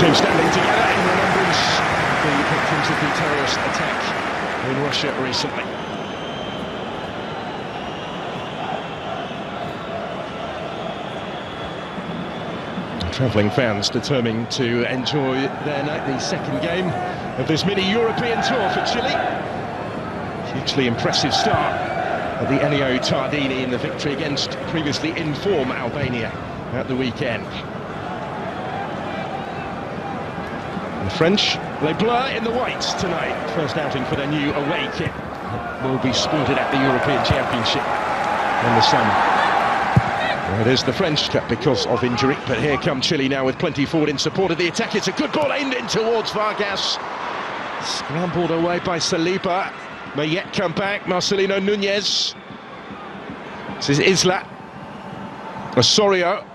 teams standing together in remembrance of the victims of the terrorist attack in Russia recently. Travelling fans determined to enjoy their night, the second game of this mini-European tour for Chile. Hugely impressive start at the Ennio Tardini in the victory against previously in form Albania at the weekend. The French, they blur in the whites tonight. First outing for their new away kit. Will be sported at the European Championship in the summer. Well, it is the French cut because of injury, but here come Chile now with plenty forward in support of the attack. It's a good ball aimed in towards Vargas. Scrambled away by Saliba. May yet come back, Marcelino Núñez. This is Isla. Osorio.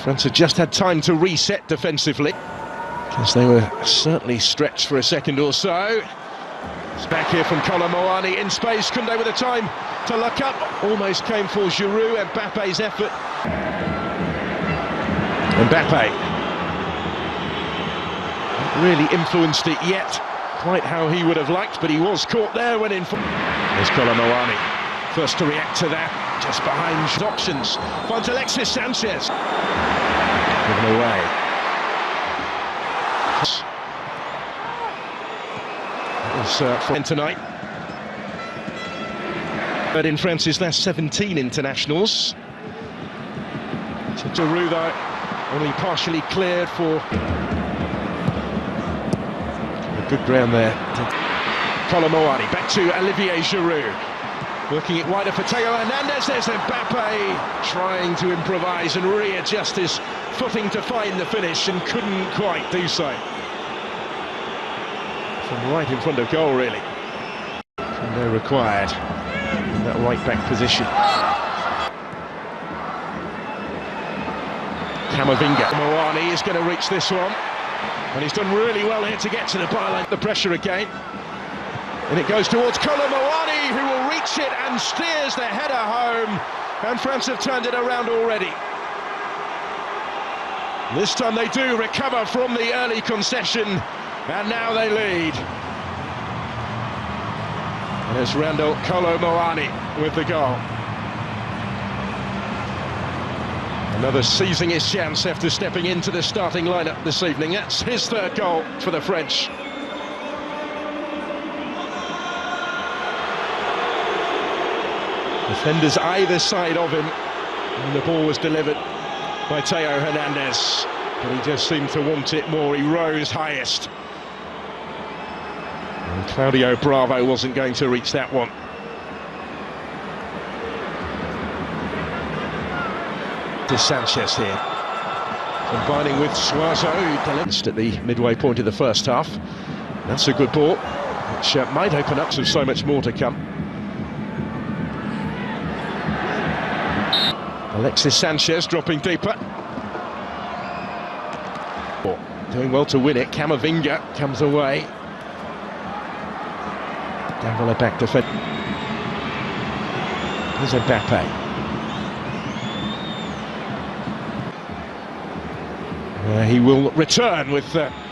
France have just had time to reset defensively, because they were certainly stretched for a second or so. It's back here from Kolo Muani in space. Koundé with the time to look up. Almost came for Giroud. Mbappe's effort. Mbappe. Not really influenced it yet, quite how he would have liked, but he was caught there when in front. There's Kolo Muani. First to react to that, just behind options. Finds Alexis Sanchez. Given away. For tonight. But in France's last 17 internationals. So Giroud, though, only partially cleared for a good ground there. Kolo Muani back to Olivier Giroud. Working it wider for Theo Hernandez. There's Mbappe trying to improvise and readjust his footing to find the finish and couldn't quite do so. From right in front of goal, really. From there required in that right-back position. Camavinga. Muani is going to reach this one, and he's done really well here to get to the byline. The pressure again, and it goes towards Kolo Muani, who will reach it and steers the header home, and France have turned it around already. This time they do recover from the early concession, and now they lead. And it's Randall Kolo Muani with the goal. Another seizing his chance after stepping into the starting lineup this evening. That's his third goal for the French. Defenders either side of him, and the ball was delivered by Theo Hernandez, but he just seemed to want it more. He rose highest. And Claudio Bravo wasn't going to reach that one. To Sanchez here, combining with Suazo, who at the midway point of the first half. That's a good ball, which might open up to so much more to come. Alexis Sanchez dropping deeper. Doing well to win it. Camavinga comes away. Down back defense. Here's Mbappe. He will return with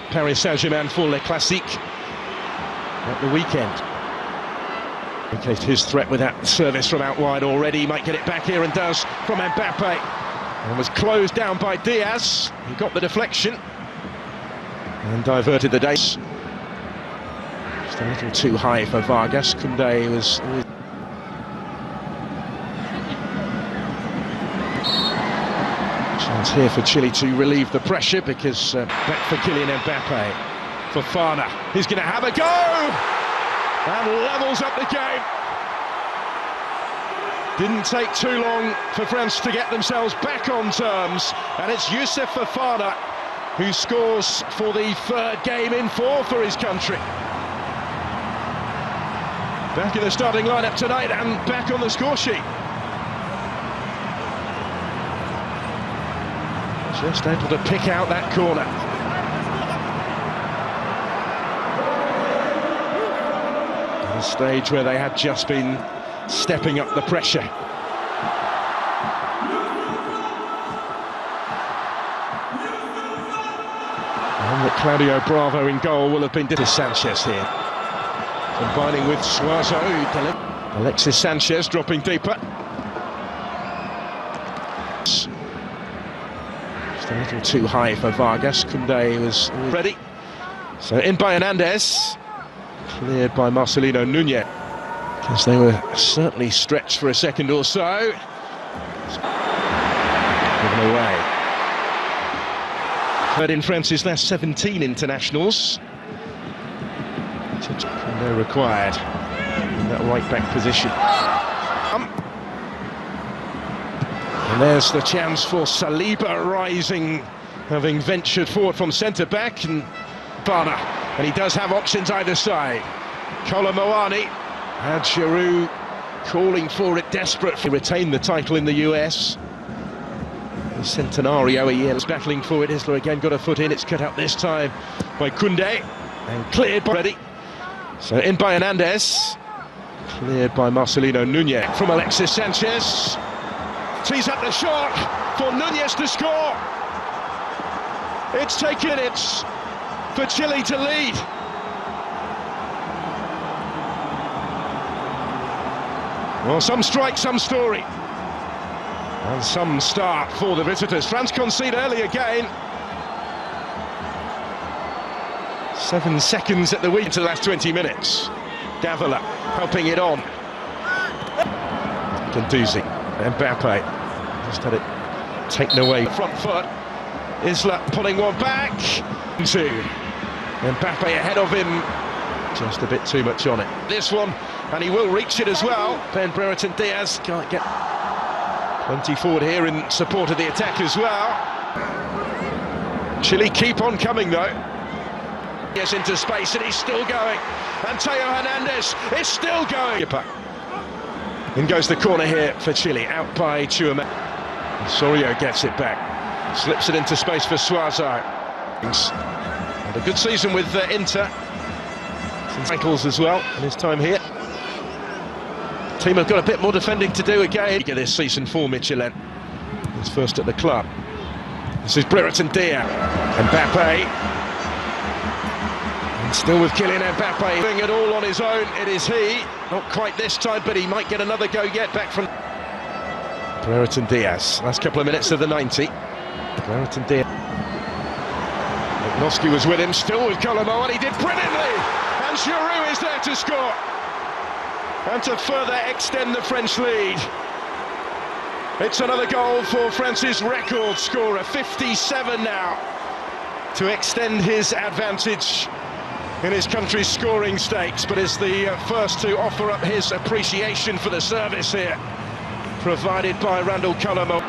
Paris Saint-Germain for Le Classique at the weekend. Indicated his threat with that service from out wide already. He might get it back here and does from Mbappe. And was closed down by Diaz. He got the deflection and diverted the days. Just a little too high for Vargas. Koundé was always... Chance here for Chile to relieve the pressure, because back for Kylian Mbappe. Fofana, he's going to have a go! And levels up the game. Didn't take too long for France to get themselves back on terms, and it's Youssouf Fofana who scores for the third game in four for his country. Back in the starting lineup tonight and back on the score sheet. Just able to pick out that corner. A stage where they had just been stepping up the pressure. Claudio Bravo in goal will have been Sanchez here. Combining with Suazo. Alexis Sanchez dropping deeper. Just a little too high for Vargas. Koundé was ready. So in by Hernandez. Cleared by Marcelino Nunez. Because they were certainly stretched for a second or so. Given away. Third in France's last 17 internationals. Koundé required in that right back position. And there's the chance for Saliba rising, having ventured forward from centre back, and Bana. And he does have options either side. Kolomoani had Giroud calling for it, desperate to retain the title in the US. The Centenario a year, battling for it. Isla again got a foot in, it's cut out this time by Koundé and cleared by ready. So in by Hernandez, cleared by Marcelino Nunez from Alexis Sanchez. Tees up the shot for Nunez to score. It's taken, it's for Chile to lead. Well, some strike, some story. And some start for the visitors. France concede early again. 7 seconds at the week to the last 20 minutes. Davila helping it on. Gendouzi, Mbappe just had it taken away. Front foot. Isla pulling one back. Two. Mbappe ahead of him. Just a bit too much on it. This one, and he will reach it as well. Ben Brereton Diaz can't get plenty forward here in support of the attack as well. Chile keep on coming though. Yes, into space, and he's still going. And Theo Hernandez is still going. In goes the corner here for Chile, out by Chouameni. Osorio gets it back, slips it into space for Suazo. Had a good season with Inter. Some titles as well in his time here. Team have got a bit more defending to do again this season for Michelin. He's first at the club. This is Brereton Diaz. Mbappe. And still with Kylian Mbappe doing it all on his own. It is he. Not quite this time, but he might get another go yet back from Brereton Diaz. Last couple of minutes of the 90. Brereton Diaz. Noski was with him, still with Kolomoani, and he did brilliantly. And Giroud is there to score. And to further extend the French lead. It's another goal for France's record scorer, 57 now, to extend his advantage in his country's scoring stakes, but is the first to offer up his appreciation for the service here, provided by Randall Kolomoani.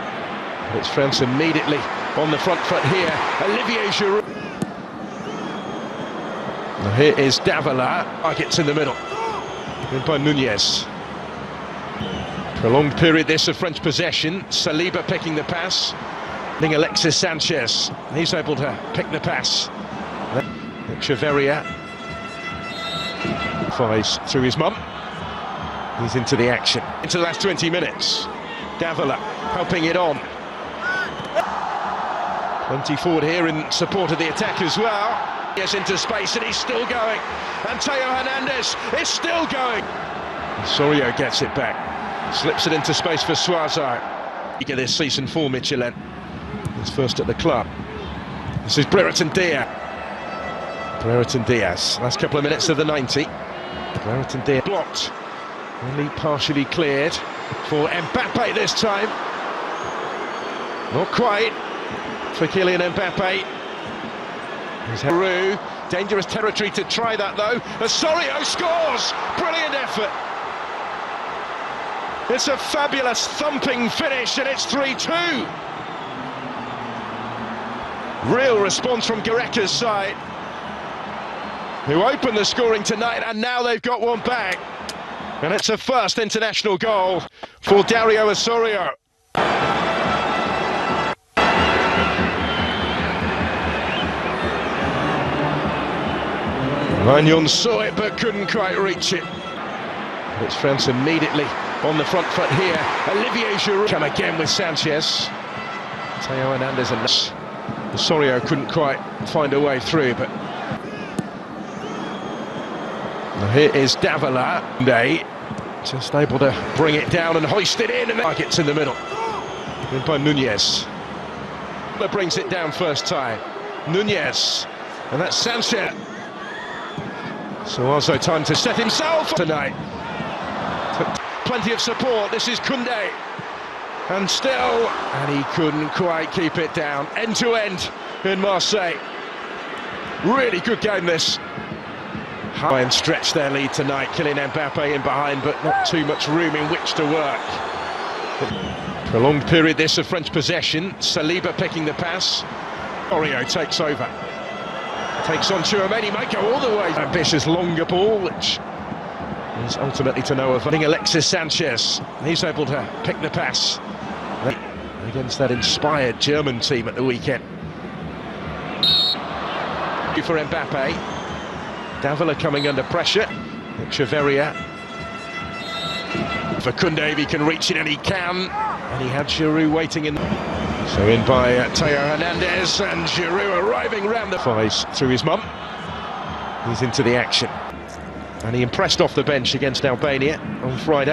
It's France immediately on the front foot here. Olivier Giroud. Now here is Davila. Gets in the middle. In by Nunez. Prolonged period this of French possession. Saliba picking the pass. Alexis Sanchez. He's able to pick the pass. Echeverria flies through his mum. He's into the action. Into the last 20 minutes. Davila helping it on. Plenty forward here in support of the attack as well. Yes, into space, and he's still going. And Theo Hernandez is still going. Osorio gets it back. Slips it into space for Suazo. Eager this season for Michelin. He's first at the club. This is Brereton Diaz. Brereton Diaz. Last couple of minutes of the 90. Brereton Diaz blocked. Only partially cleared for Mbappe this time. Not quite for Kylian Mbappe. Giroud, dangerous territory to try that though. Osorio scores! Brilliant effort. It's a fabulous thumping finish, and it's 3-2. Real response from Gareca's side, who opened the scoring tonight, and now they've got one back. And it's a first international goal for Dario Osorio. Magnon saw it but couldn't quite reach it. It's France immediately on the front foot here. Olivier Giroud come again with Sanchez. Theo Hernandez and Osorio couldn't quite find a way through, but now here is Davila. Just able to bring it down and hoist it in, and the target's in the middle. In by Nunez. That brings it down first time. Nunez, and that's Sanchez. So also time to set himself tonight. Plenty of support. This is Koundé, and still, and he couldn't quite keep it down. End to end in Marseille. Really good game this. High and stretch their lead tonight. Kylian Mbappe in behind, but not too much room in which to work. Prolonged period this of French possession. Saliba picking the pass. Osorio takes over. Takes on Tchouaméni, might go all the way. Ambitious longer ball, which is ultimately to no avail. Alexis Sanchez, he's able to pick the pass against that inspired German team at the weekend. For Mbappe. Davila coming under pressure. Echeverria. For Koundé, if he can reach it, and he can. And he had Giroud waiting in. So in by Theo Hernandez, and Giroud arriving round the fives through his mum. He's into the action. And he impressed off the bench against Albania on Friday.